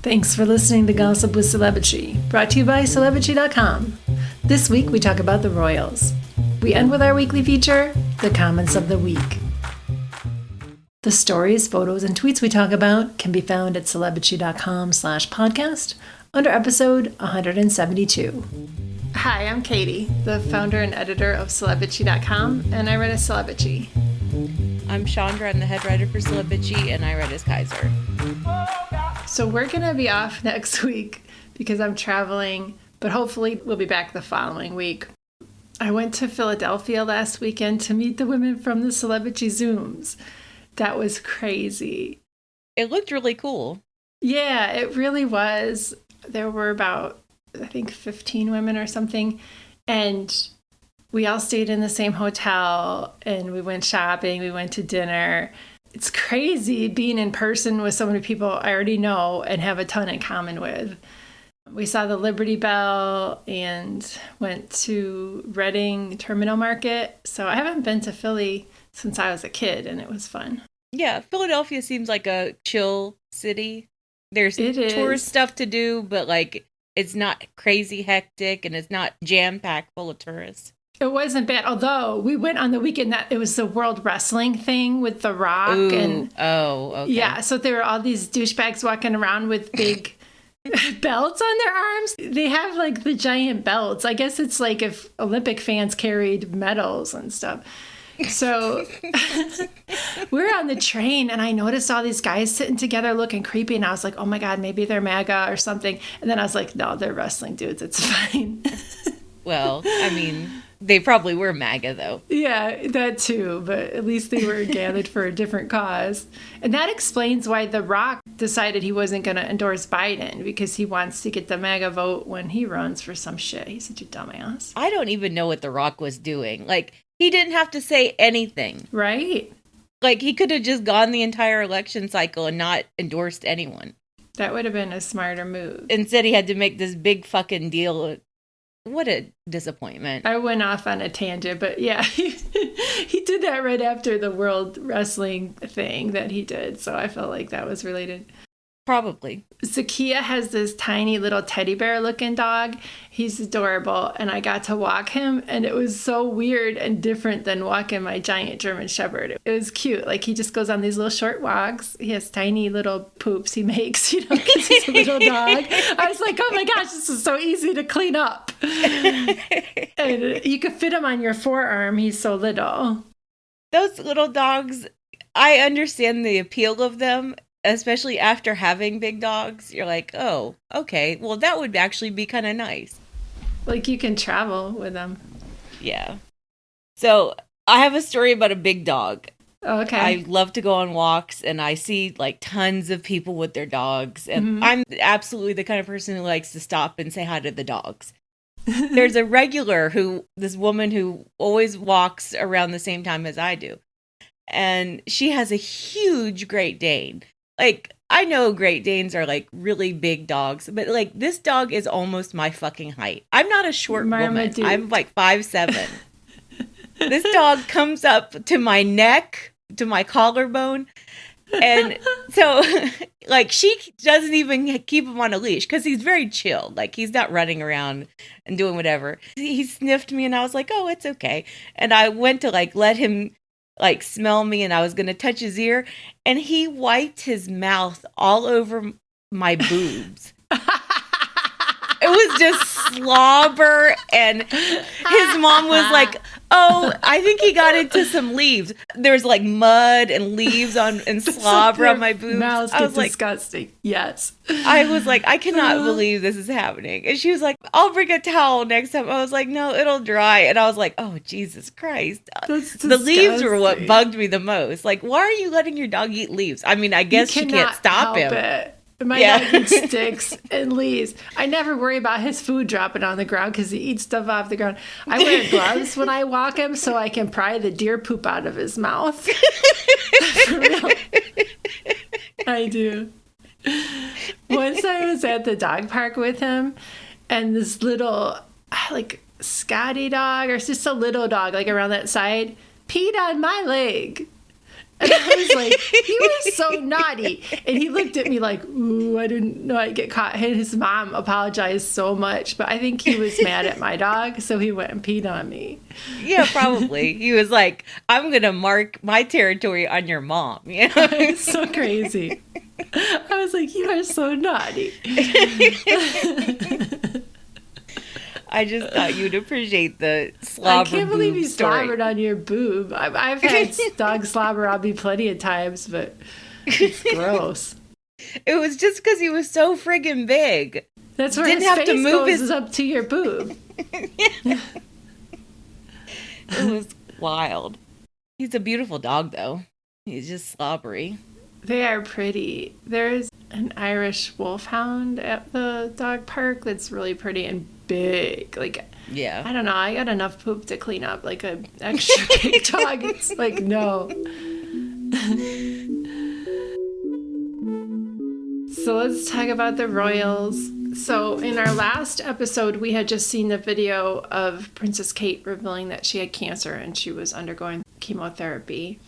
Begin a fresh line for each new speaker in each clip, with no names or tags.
Thanks for listening to Gossip with Celebitchy, brought to you by Celebitchy.com. This week we talk about the Royals. We end with our weekly feature, the comments of the week. The stories, photos, and tweets we talk about can be found at Celebitchy.com/podcast under episode 172. Hi, I'm Katie, the founder and editor of Celebitchy.com, and I write as Celebitchy.
I'm Chandra, I'm the head writer for Celebitchy, and I write as Kaiser.
So we're going to be off next week because I'm traveling, but hopefully we'll be back the following week. I went to Philadelphia last weekend to meet the women from the Celebitchy Zooms. That was crazy.
It looked really cool.
Yeah, it really was. There were about, I think, 15 women or something, and we all stayed in the same hotel, and we went shopping, we went to dinner. It's crazy being in person with so many people I already know and have a ton in common with. We saw the Liberty Bell and went to Reading Terminal Market. So I haven't been to Philly since I was a kid, and it was fun.
Yeah, Philadelphia seems like a chill city. There's tourist stuff to do, but like it's not crazy hectic and it's not jam-packed full of tourists.
It wasn't bad, although we went on the weekend that it was the World Wrestling thing with The Rock.
Ooh,
and
okay.
Yeah, so there were all these douchebags walking around with big belts on their arms. They have like the giant belts. I guess it's like if Olympic fans carried medals and stuff. So we're on the train and I noticed all these guys sitting together looking creepy, and I was like, oh my God, maybe they're MAGA or something. And then I was like, no, they're wrestling dudes. It's fine.
Well, I mean, they probably were MAGA, though.
Yeah, that too. But at least they were gathered for a different cause. And that explains why The Rock decided he wasn't going to endorse Biden, because he wants to get the MAGA vote when he runs for some shit. He's such a dumbass.
I don't even know what The Rock was doing. Like, he didn't have to say anything.
Right. Like,
he could have just gone the entire election cycle and not endorsed anyone.
That would have been a smarter move.
Instead, he had to make this big fucking deal. What a disappointment.
I went off on a tangent, but yeah, he did that right after the World Wrestling thing that he did. So I felt like that was related.
Probably.
Zakiya has this tiny little teddy bear looking dog. He's adorable. And I got to walk him, and it was so weird and different than walking my giant German Shepherd. It was cute. Like, he just goes on these little short walks. He has tiny little poops he makes, because he's a little dog. I was like, oh my gosh, this is so easy to clean up. And you could fit him on your forearm. He's so little.
Those little dogs, I understand the appeal of them. Especially after having big dogs, you're like, oh, okay, well, that would actually be kind of nice.
Like, you can travel with them.
Yeah. So I have a story about a big dog.
Oh, okay.
I love to go on walks, and I see like tons of people with their dogs. And I'm absolutely the kind of person who likes to stop and say hi to the dogs. There's a regular this woman who always walks around the same time as I do. And she has a huge Great Dane. Like, I know Great Danes are, like, really big dogs, but, like, this dog is almost my fucking height. I'm not a short woman. I'm, like, 5'7". This dog comes up to my neck, to my collarbone, and so, like, she doesn't even keep him on a leash, because he's very chill. Like, he's not running around and doing whatever. He sniffed me, and I was like, oh, it's okay. And I went to, like, let him like smell me, and I was going to touch his ear, and he wiped his mouth all over my boobs. It was just slobber, and his mom was like, oh, I think he got into some leaves. There's like mud and leaves and slobber on my boobs.
Mouths get disgusting. Yes.
I was like, I cannot believe this is happening. And she was like, I'll bring a towel next time. I was like, no, it'll dry. And I was like, oh, Jesus Christ. The leaves were what bugged me the most. Like, why are you letting your dog eat leaves? I mean, I guess you can't stop him.
My dog eats sticks and leaves. I never worry about his food dropping on the ground because he eats stuff off the ground. I wear gloves when I walk him so I can pry the deer poop out of his mouth. For real. I do. Once I was at the dog park with him, and this little, like, Scotty dog, or it's just a little dog, like, around that side, peed on my leg. And I was like, he was so naughty. And he looked at me like, ooh, I didn't know I'd get caught. And his mom apologized so much, but I think he was mad at my dog, so he went and peed on me.
Yeah, probably. He was like, I'm going to mark my territory on your mom. You know?
It's so crazy. I was like, you are so naughty.
I just thought you'd appreciate the slobber.
I can't believe you
story.
slobbered on your boob. I've had dog slobber on me plenty of times, but it's gross.
It was just because he was so friggin' big.
That's where
Didn't
his
have
face
to move
goes
his...
up to your boob.
It was wild. He's a beautiful dog, though. He's just slobbery.
They are pretty. There's an Irish wolfhound at the dog park that's really pretty and big. Like,
yeah.
I don't know. I got enough poop to clean up like an extra big dog. It's like, no. So let's talk about the royals. So in our last episode, we had just seen the video of Princess Kate revealing that she had cancer and she was undergoing chemotherapy.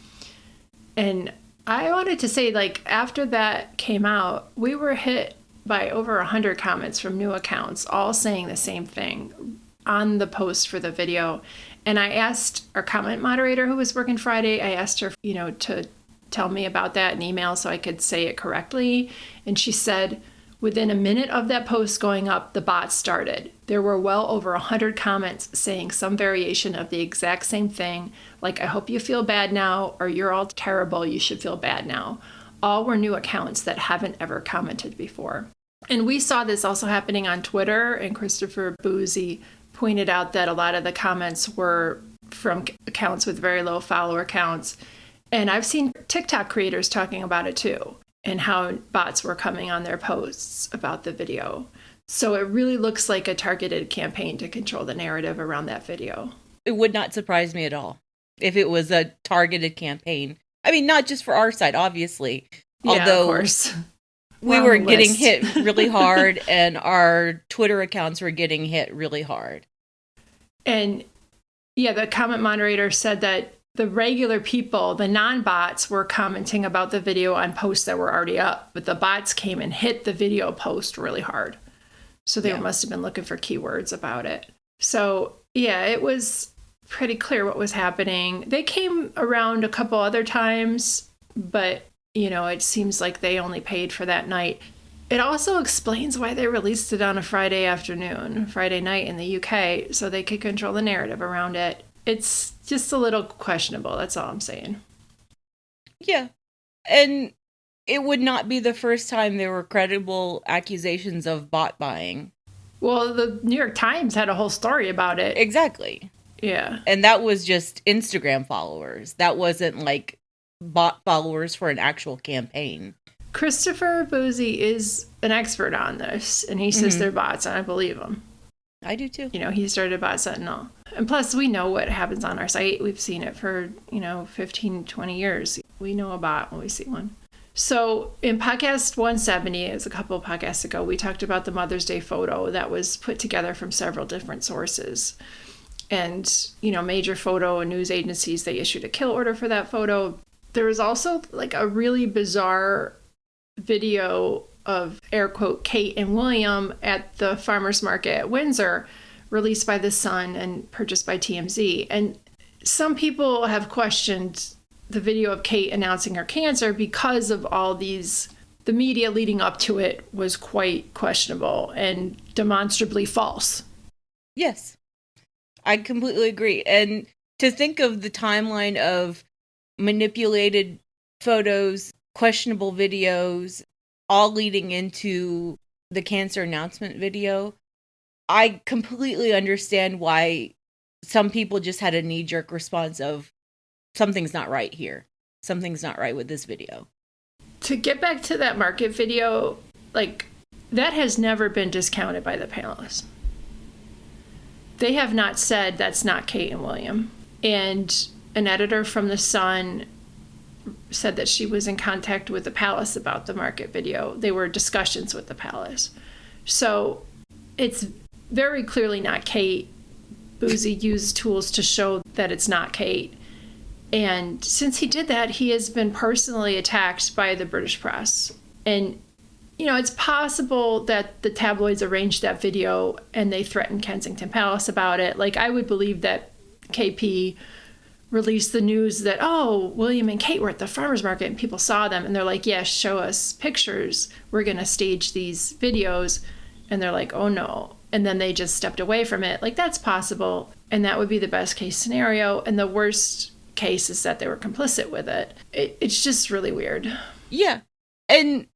And I wanted to say, like, after that came out, we were hit by over 100 comments from new accounts, all saying the same thing on the post for the video. And I asked our comment moderator who was working Friday, I asked her, to tell me about that in email so I could say it correctly. And she said, within a minute of that post going up, the bot started. There were well over 100 comments saying some variation of the exact same thing, like, I hope you feel bad now, or you're all terrible, you should feel bad now. All were new accounts that haven't ever commented before. And we saw this also happening on Twitter, and Christopher Bouzy pointed out that a lot of the comments were from accounts with very low follower counts. And I've seen TikTok creators talking about it too, and how bots were coming on their posts about the video. So it really looks like a targeted campaign to control the narrative around that video.
It would not surprise me at all if it was a targeted campaign. I mean, not just for our side, obviously.
Yeah,
although
of course.
We were getting hit really hard, and our Twitter accounts were getting hit really hard.
And yeah, the comment moderator said that the regular people, the non-bots, were commenting about the video on posts that were already up, but the bots came and hit the video post really hard. So they must have been looking for keywords about it. So yeah, it was pretty clear what was happening. They came around a couple other times, but it seems like they only paid for that night. It also explains why they released it on a Friday night in the UK, so they could control the narrative around it. It's just a little questionable, that's all I'm saying.
Yeah. And it would not be the first time there were credible accusations of bot buying.
Well, the New York Times had a whole story about it.
Exactly.
Yeah.
And that was just Instagram followers. That wasn't like bot followers for an actual campaign.
Christopher Bouzy is an expert on this, and he says they're bots, and I believe him.
I do too.
He started Bot Sentinel. And plus, we know what happens on our site. We've seen it for, 15, 20 years. We know a bot when we see one. So in podcast 170, it was a couple of podcasts ago, we talked about the Mother's Day photo that was put together from several different sources. And, major photo and news agencies, they issued a kill order for that photo. There was also like a really bizarre video of, air quote, Kate and William at the farmer's market at Windsor, released by the Sun and purchased by TMZ. And some people have questioned the video of Kate announcing her cancer because of all these, the media leading up to it was quite questionable and demonstrably false.
Yes, I completely agree. And to think of the timeline of manipulated photos, questionable videos, all leading into the cancer announcement video, I completely understand why some people just had a knee-jerk response of, something's not right here. Something's not right with this video.
To get back to that market video, like, that has never been discounted by the panelists. They have not said that's not Kate and William. And an editor from The Sun said that she was in contact with the palace about the market video. They were discussions with the palace. So it's very clearly not Kate. Bouzy used tools to show that it's not Kate. And since he did that, he has been personally attacked by the British press. And, it's possible that the tabloids arranged that video and they threatened Kensington Palace about it. Like, I would believe that KP released the news that, oh, William and Kate were at the farmer's market, and people saw them and they're like, yeah, show us pictures. We're going to stage these videos. And they're like, oh no. And then they just stepped away from it. Like, that's possible. And that would be the best case scenario. And the worst case is that they were complicit with it. It's just really weird.
Yeah. And,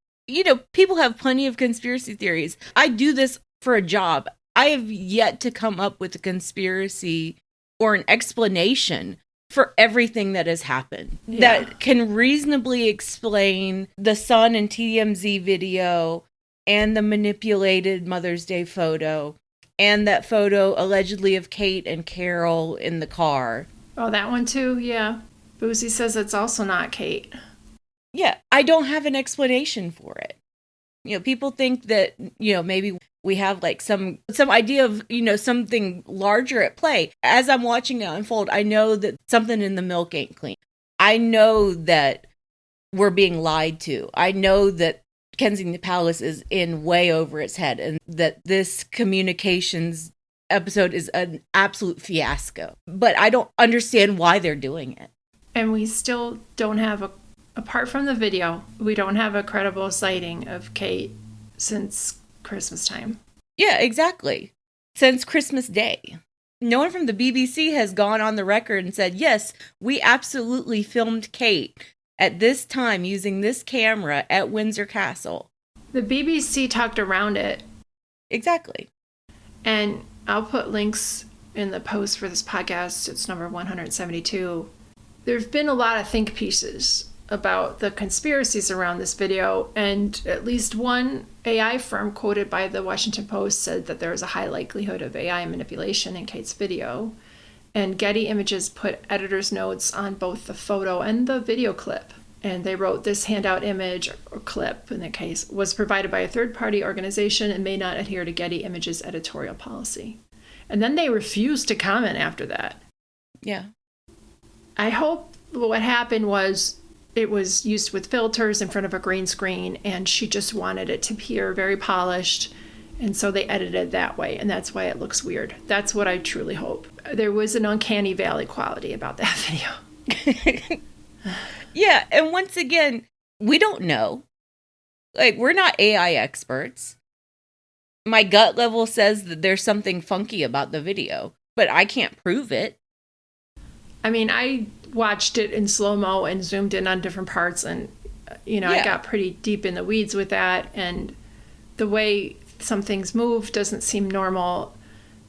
people have plenty of conspiracy theories. I do this for a job. I have yet to come up with a conspiracy or an explanation for everything that has happened that can reasonably explain the Sun and TMZ video and the manipulated Mother's Day photo and that photo allegedly of Kate and Carol in the car.
Oh, that one too? Yeah. Bouzy says it's also not Kate.
Yeah, I don't have an explanation for it. People think that, maybe we have like some idea of, something larger at play. As I'm watching it unfold, I know that something in the milk ain't clean. I know that we're being lied to. I know that Kensington Palace is in way over its head and that this communications episode is an absolute fiasco. But I don't understand why they're doing it.
And we still don't have apart from the video, we don't have a credible sighting of Kate since Christmas time.
Yeah, exactly. Since Christmas Day. No one from the BBC has gone on the record and said, yes, we absolutely filmed Kate at this time using this camera at Windsor Castle.
The BBC talked around it.
Exactly.
And I'll put links in the post for this podcast. It's number 172. There have been a lot of think pieces about the conspiracies around this video, and at least one AI firm quoted by the Washington Post said that there is a high likelihood of AI manipulation in Kate's video. And Getty Images put editor's notes on both the photo and the video clip. And they wrote, this handout image or clip, in the case, was provided by a third-party organization and may not adhere to Getty Images' editorial policy. And then they refused to comment after that.
Yeah.
I hope what happened was it was used with filters in front of a green screen, and she just wanted it to appear very polished, and so they edited it that way, and that's why it looks weird. That's what I truly hope. There was an uncanny valley quality about that video.
Yeah, and once again, we don't know. Like, we're not AI experts. My gut level says that there's something funky about the video, but I can't prove it.
I mean, I watched it in slow-mo and zoomed in on different parts, and I got pretty deep in the weeds with that, and the way some things move doesn't seem normal.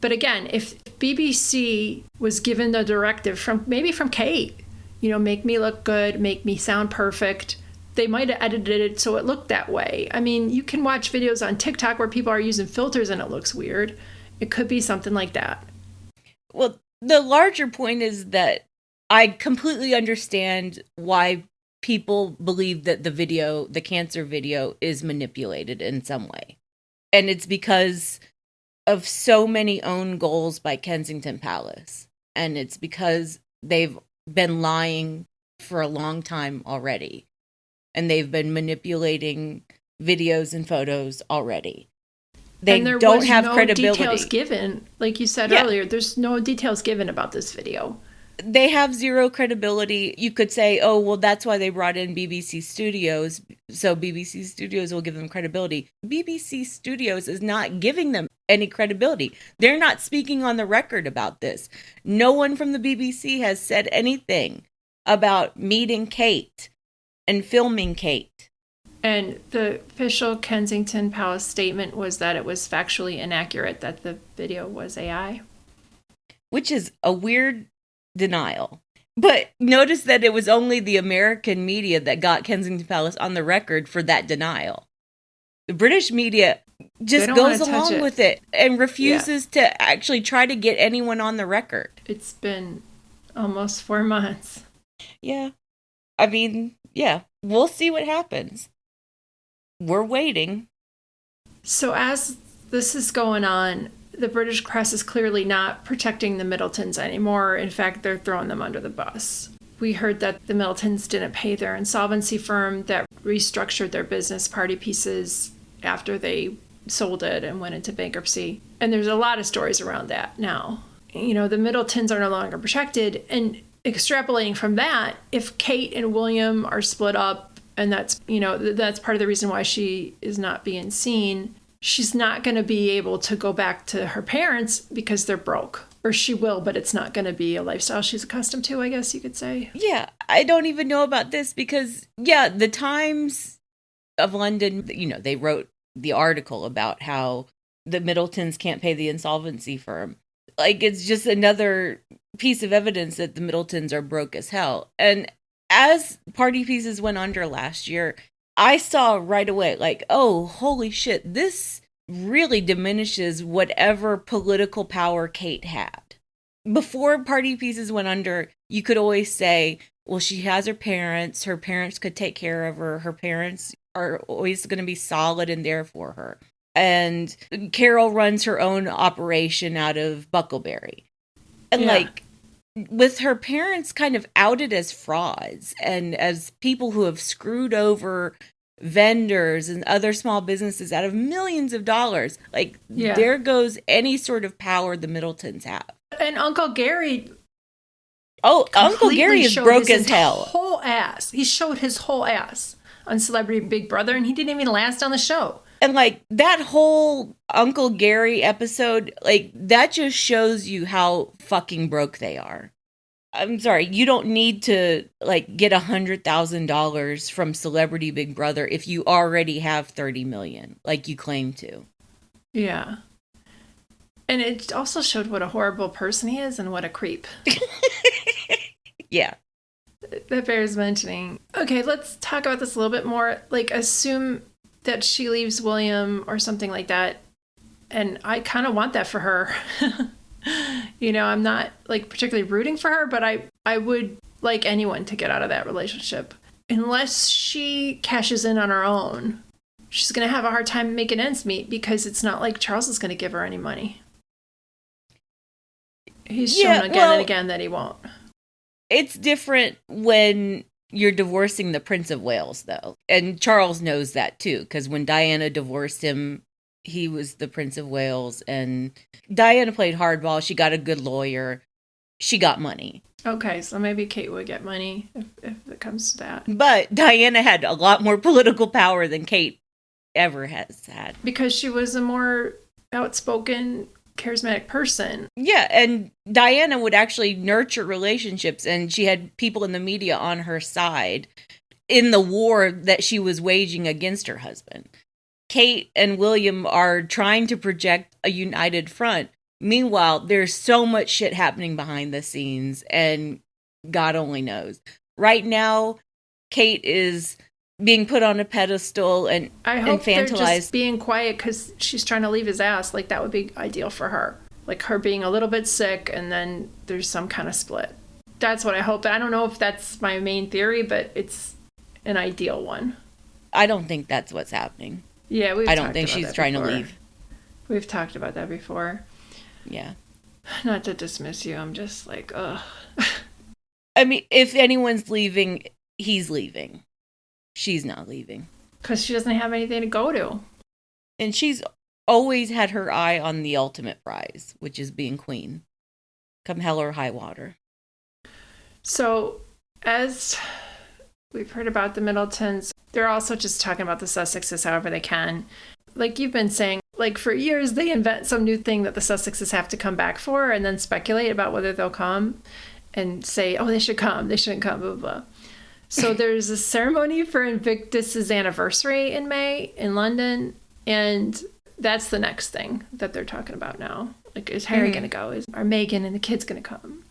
But again, if BBC was given the directive from Kate, make me look good, make me sound perfect, they might have edited it so it looked that way. I mean, you can watch videos on TikTok where people are using filters and it looks weird. It could be something like that.
Well, the larger point is that I completely understand why people believe that the cancer video is manipulated in some way. And it's because of so many own goals by Kensington Palace. And it's because they've been lying for a long time already. And they've been manipulating videos and photos already. They don't have credibility.
Details given, like you said earlier, there's no details given about this video.
They have zero credibility. You could say, oh, well, that's why they brought in BBC Studios, so BBC Studios will give them credibility. BBC Studios is not giving them any credibility. They're not speaking on the record about this. No one from the BBC has said anything about meeting Kate and filming Kate.
And the official Kensington Palace statement was that it was factually inaccurate that the video was AI.
Which is a weird denial. But notice that it was only the American media that got Kensington Palace on the record for that denial. The British media just goes along with it and refuses to actually try to get anyone on the record.
It's been almost 4 months.
Yeah. I mean, yeah, we'll see what happens. We're waiting.
So as this is going on, the British press is clearly not protecting the Middletons anymore. In fact, they're throwing them under the bus. We heard that the Middletons didn't pay their insolvency firm that restructured their business, Party Pieces, after they sold it and went into bankruptcy. And there's a lot of stories around that now. You know, the Middletons are no longer protected. And extrapolating from that, if Kate and William are split up, and that's, you know, that's part of the reason why she is not being seen, she's not going to be able to go back to her parents because they're broke. Or she will, but it's not going to be a lifestyle she's accustomed to, I guess you could say.
Yeah, I don't even know about this because, yeah, the Times of London, you know, they wrote the article about how the Middletons can't pay the insolvency firm. Like, it's just another piece of evidence that the Middletons are broke as hell. And as Party Pieces went under last year, I saw right away, like, oh, holy shit, this really diminishes whatever political power Kate had. Before Party Pieces went under, you could always say, well, she has her parents could take care of her parents are always going to be solid and there for her. And Carol runs her own operation out of Buckleberry. And like, with her parents kind of outed as frauds and as people who have screwed over vendors and other small businesses out of millions of dollars, like, there goes any sort of power the Middletons have. And
Uncle Gary,
Uncle Gary is broke as hell.
Whole ass. He showed his whole ass on Celebrity Big Brother, and he didn't even last on the show.
And like, that whole Uncle Gary episode, like, that just shows you how fucking broke they are. I'm sorry, you don't need to, like, get $100,000 from Celebrity Big Brother if you already have 30 million, like you claim to.
Yeah. And it also showed what a horrible person he is and what a creep.
Yeah.
That bears mentioning. Okay, let's talk about this a little bit more. Like, assume that she leaves William or something like that. And I kind of want that for her. You know, I'm not, like, particularly rooting for her, but I would like anyone to get out of that relationship. Unless she cashes in on her own, she's going to have a hard time making ends meet because it's not like Charles is going to give her any money. He's shown again and again that he won't.
It's different when you're divorcing the Prince of Wales, though. And Charles knows that, too, because when Diana divorced him, he was the Prince of Wales, and Diana played hardball. She got a good lawyer. She got money.
Okay, so maybe Kate would get money if it comes to that.
But Diana had a lot more political power than Kate ever has had.
Because she was a more outspoken, charismatic person.
Yeah, and Diana would actually nurture relationships, and she had people in the media on her side in the war that she was waging against her husband. Kate and William are trying to project a united front. Meanwhile, there's so much shit happening behind the scenes, and God only knows. Right now, Kate is being put on a pedestal and
I hope
infantilized.
They're just being quiet because she's trying to leave his ass. Like, that would be ideal for her. Like, her being a little bit sick, and then there's some kind of split. That's what I hope. I don't know if that's my main theory, but it's an ideal one.
I don't think that's what's happening.
Yeah,
I don't think she's trying to leave.
We've talked about that before.
Yeah.
Not to dismiss you, I'm just like, ugh.
I mean, if anyone's leaving, he's leaving. She's not leaving.
Because she doesn't have anything to go to.
And she's always had her eye on the ultimate prize, which is being queen. Come hell or high water.
So, as we've heard about the Middletons, they're also just talking about the Sussexes however they can. Like you've been saying, like for years, they invent some new thing that the Sussexes have to come back for and then speculate about whether they'll come and say, oh, they should come, they shouldn't come, blah, blah, blah. So there's a ceremony for Invictus's anniversary in May in London, and that's the next thing that they're talking about now. Like, is Harry going to go? Are Meghan and the kids going to come?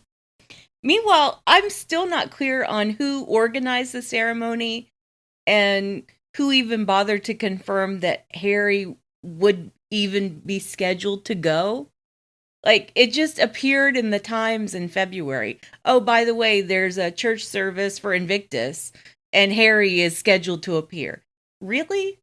Meanwhile, I'm still not clear on who organized the ceremony and who even bothered to confirm that Harry would even be scheduled to go. Like, it just appeared in the Times in February. Oh, by the way, there's a church service for Invictus, and Harry is scheduled to appear. Really?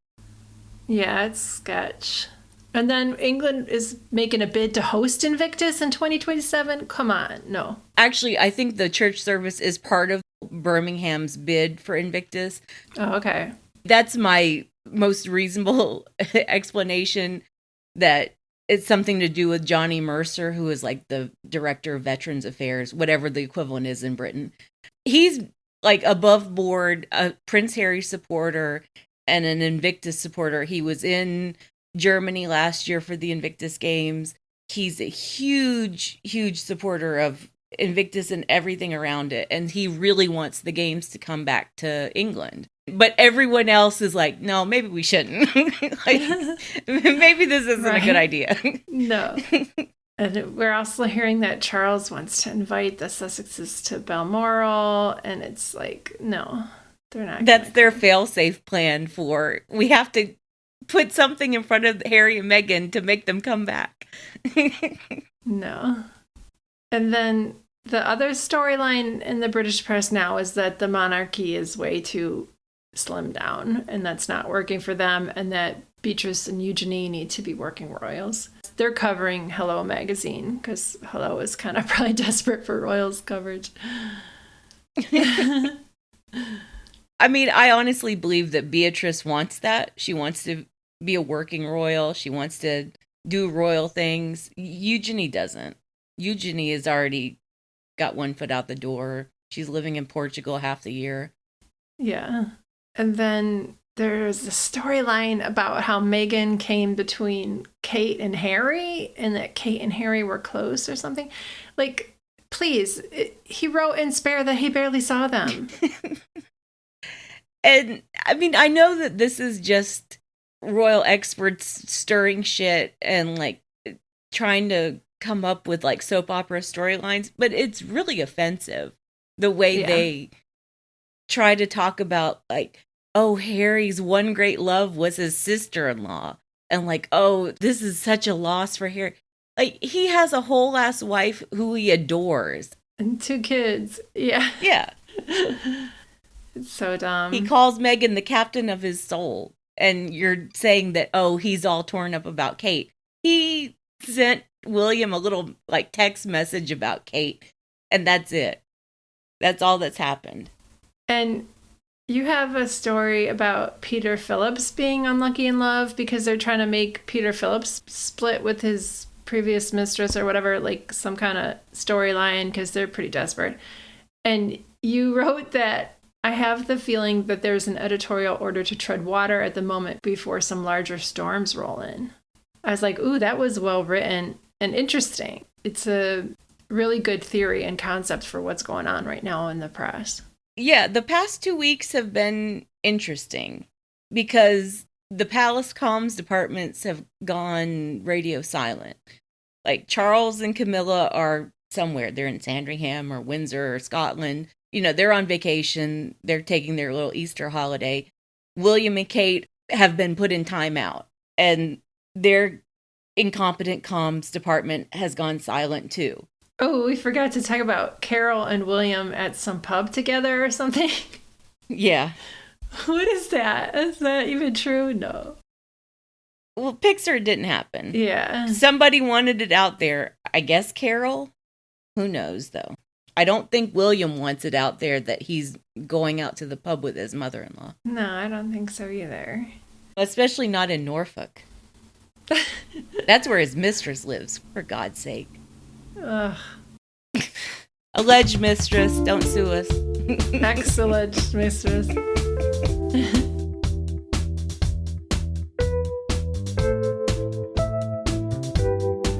Yeah, it's sketch. And then England is making a bid to host Invictus in 2027? Come on, no.
Actually, I think the church service is part of Birmingham's bid for Invictus.
Oh, okay.
That's my most reasonable explanation, that it's something to do with Johnny Mercer, who is like the director of Veterans Affairs, whatever the equivalent is in Britain. He's like above board, a Prince Harry supporter and an Invictus supporter. He was in Germany last year for the Invictus Games. He's a huge, huge supporter of Invictus and everything around it. And he really wants the games to come back to England. But everyone else is like, no, maybe we shouldn't. Like, maybe this isn't a good idea.
No. And we're also hearing that Charles wants to invite the Sussexes to Balmoral. And it's like, no, they're not.
That's their fail-safe plan for, we have to put something in front of Harry and Meghan to make them come back.
No. And then the other storyline in the British press now is that the monarchy is way too slim down, and that's not working for them, and that Beatrice and Eugenie need to be working royals. They're covering Hello magazine because Hello is kind of probably desperate for royals coverage.
I mean, I honestly believe that Beatrice wants that. She wants to be a working royal. She wants to do royal things. Eugenie doesn't. Eugenie has already got one foot out the door. She's living in Portugal half the year.
Yeah. And then there's a storyline about how Meghan came between Kate and Harry, and that Kate and Harry were close or something. Like, please, he wrote in Spare that he barely saw them.
And I mean, I know that this is just royal experts stirring shit and like trying to come up with like soap opera storylines, but it's really offensive the way they try to talk about like, oh, Harry's one great love was his sister-in-law, and like, oh, this is such a loss for Harry. Like, he has a whole ass wife who he adores
and 2 kids. Yeah. It's so dumb.
He calls Meghan the captain of his soul, and you're saying that, oh, he's all torn up about Kate. He sent William a little like text message about Kate, and that's it. That's all that's happened.
And you have a story about Peter Phillips being unlucky in love because they're trying to make Peter Phillips split with his previous mistress or whatever, like some kind of storyline, because they're pretty desperate. And you wrote that, I have the feeling that there's an editorial order to tread water at the moment before some larger storms roll in. I was like, ooh, that was well written and interesting. It's a really good theory and concept for what's going on right now in the press.
Yeah, the past 2 weeks have been interesting because the palace comms departments have gone radio silent. Like, Charles and Camilla are somewhere. They're in Sandringham or Windsor or Scotland. You know, they're on vacation. They're taking their little Easter holiday. William and Kate have been put in timeout, and their incompetent comms department has gone silent too.
Oh, we forgot to talk about Carol and William at some pub together or something.
Yeah.
What is that? Is that even true? No.
Well, Pixar didn't happen.
Yeah.
Somebody wanted it out there. I guess Carol? Who knows, though? I don't think William wants it out there that he's going out to the pub with his mother-in-law.
No, I don't think so either.
Especially not in Norfolk. That's where his mistress lives, for God's sake.
Ugh.
Alleged mistress, don't sue us.
Ex-alleged mistress.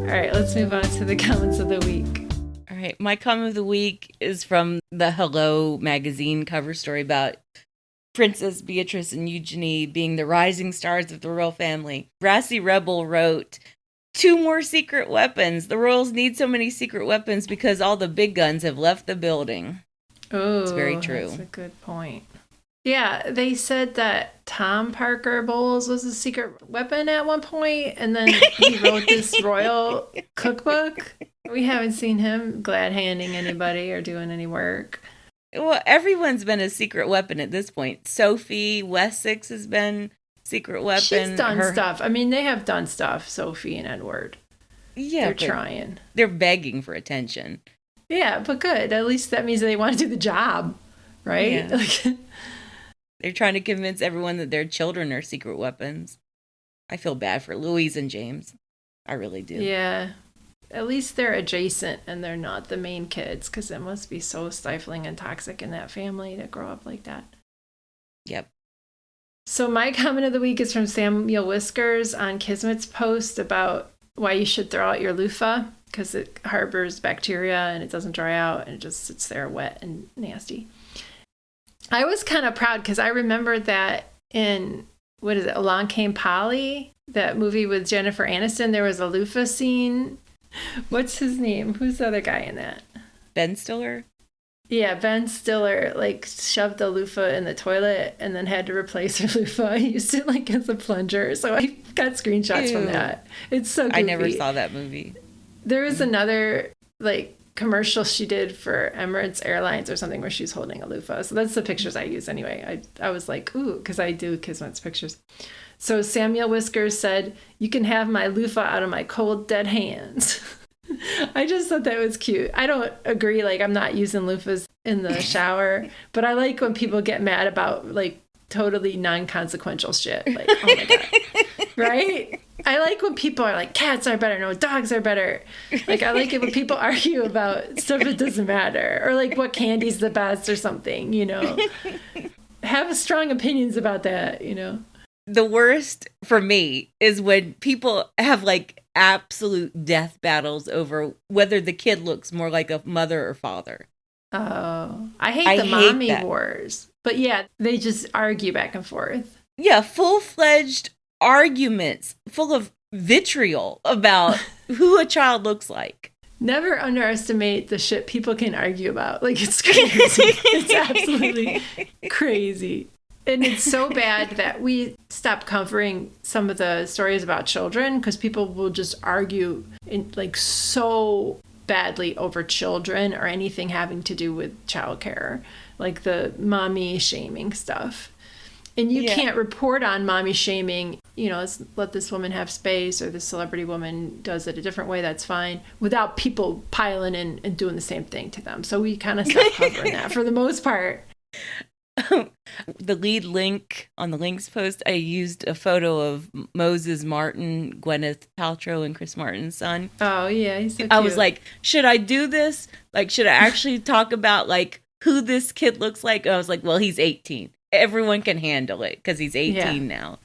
All right, let's move on to the comments of the week.
All right, my comment of the week is from the Hello magazine cover story about Princess Beatrice and Eugenie being the rising stars of the royal family. Brassy Rebel wrote, 2 more secret weapons. The royals need so many secret weapons because all the big guns have left the building.
Oh,
it's very true.
That's a good point. Yeah, they said that Tom Parker Bowles was a secret weapon at one point, and then he wrote this royal cookbook. We haven't seen him glad handing anybody or doing any work.
Well, everyone's been a secret weapon at this point. Sophie Wessex has been secret weapon.
She's done stuff. I mean, they have done stuff, Sophie and Edward.
Yeah,
they're trying.
They're begging for attention.
Yeah, but good. At least that means they want to do the job. right?
Yeah. Like, they're trying to convince everyone that their children are secret weapons. I feel bad for Louise and James. I really do.
Yeah. At least they're adjacent and they're not the main kids, because it must be so stifling and toxic in that family to grow up like that.
Yep.
So my comment of the week is from Samuel Whiskers on Kismet's post about why you should throw out your loofah, because it harbors bacteria and it doesn't dry out and it just sits there wet and nasty. I was kind of proud because I remembered that in, what is it, Along Came Polly, that movie with Jennifer Aniston, there was a loofah scene. What's his name? Who's the other guy in that?
Ben Stiller?
Yeah, Ben Stiller, like, shoved the loofah in the toilet and then had to replace her loofah. He used it, like, as a plunger. So I got screenshots from that. It's so goofy.
I never saw that movie.
There was another, like, commercial she did for Emirates Airlines or something where she's holding a loofah. So that's the pictures I use anyway. I was like, ooh, because I do Kismet's pictures. So Samuel Whiskers said, "You can have my loofah out of my cold, dead hands." I just thought that was cute. I don't agree. Like, I'm not using loofahs in the shower, but I like when people get mad about, like, totally non-consequential shit. Like, oh my God. Right? I like when people are like, cats are better. No, dogs are better. Like, I like it when people argue about stuff that doesn't matter. Or, like, what candy's the best or something, you know. Have strong opinions about that, you know.
The worst for me is when people have, like, absolute death battles over whether the kid looks more like a mother or father.
Oh, I hate the mommy wars. But yeah, they just argue back and forth.
Yeah, full-fledged arguments full of vitriol about who a child looks like.
Never underestimate the shit people can argue about. Like, it's crazy. It's absolutely crazy. And it's so bad that we stopped covering some of the stories about children because people will just argue like so badly over children or anything having to do with childcare, like the mommy shaming stuff. And you can't report on mommy shaming, you know, let this woman have space, or this celebrity woman does it a different way, that's fine, without people piling in and doing the same thing to them. So we kind of stopped covering that for the most part.
The lead link on the links post, I used a photo of Moses Martin, Gwyneth Paltrow, and Chris Martin's son.
Oh, yeah, he's so cute.
I was like, should I do this? Like, should I actually talk about, like, who this kid looks like? And I was like, well, he's 18. Everyone can handle it because he's 18 now.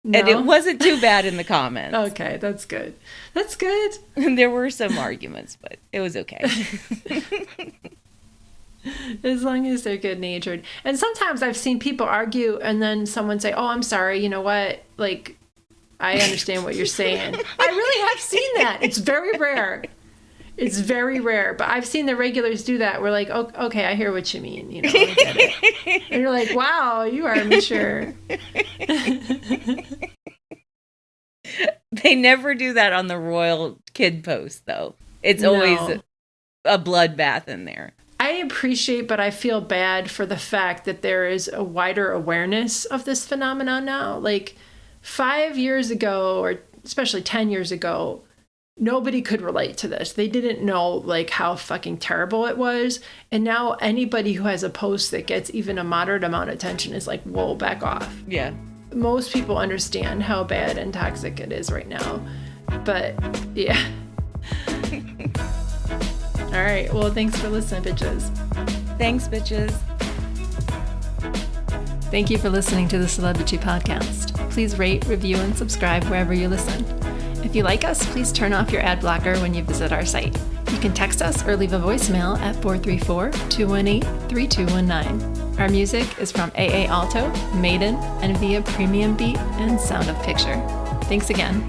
No? And it wasn't too bad in the comments.
Okay, that's good. That's good.
And there were some arguments, but it was okay.
As long as they're good-natured. And sometimes I've seen people argue and then someone say, oh, I'm sorry, you know what? Like, I understand what you're saying. I really have seen that. It's very rare. It's very rare. But I've seen the regulars do that. We're like, oh, okay, I hear what you mean. You know, I get it. And you're like, wow, you are mature.
They never do that on the royal kid post, though. It's always a bloodbath in there.
I appreciate, but I feel bad for the fact that there is a wider awareness of this phenomenon now. Like 5 years ago, or especially 10 years ago, nobody could relate to this. They didn't know like how fucking terrible it was. And now anybody who has a post that gets even a moderate amount of attention is like, whoa, back off.
Yeah.
Most people understand how bad and toxic it is right now. But yeah. All right. Well, thanks for listening, bitches.
Thanks, bitches.
Thank you for listening to the Celebitchy podcast. Please rate, review, and subscribe wherever you listen. If you like us, please turn off your ad blocker when you visit our site. You can text us or leave a voicemail at 434-218-3219. Our music is from AA Alto, Maiden, and via Premium Beat and Sound of Picture. Thanks again.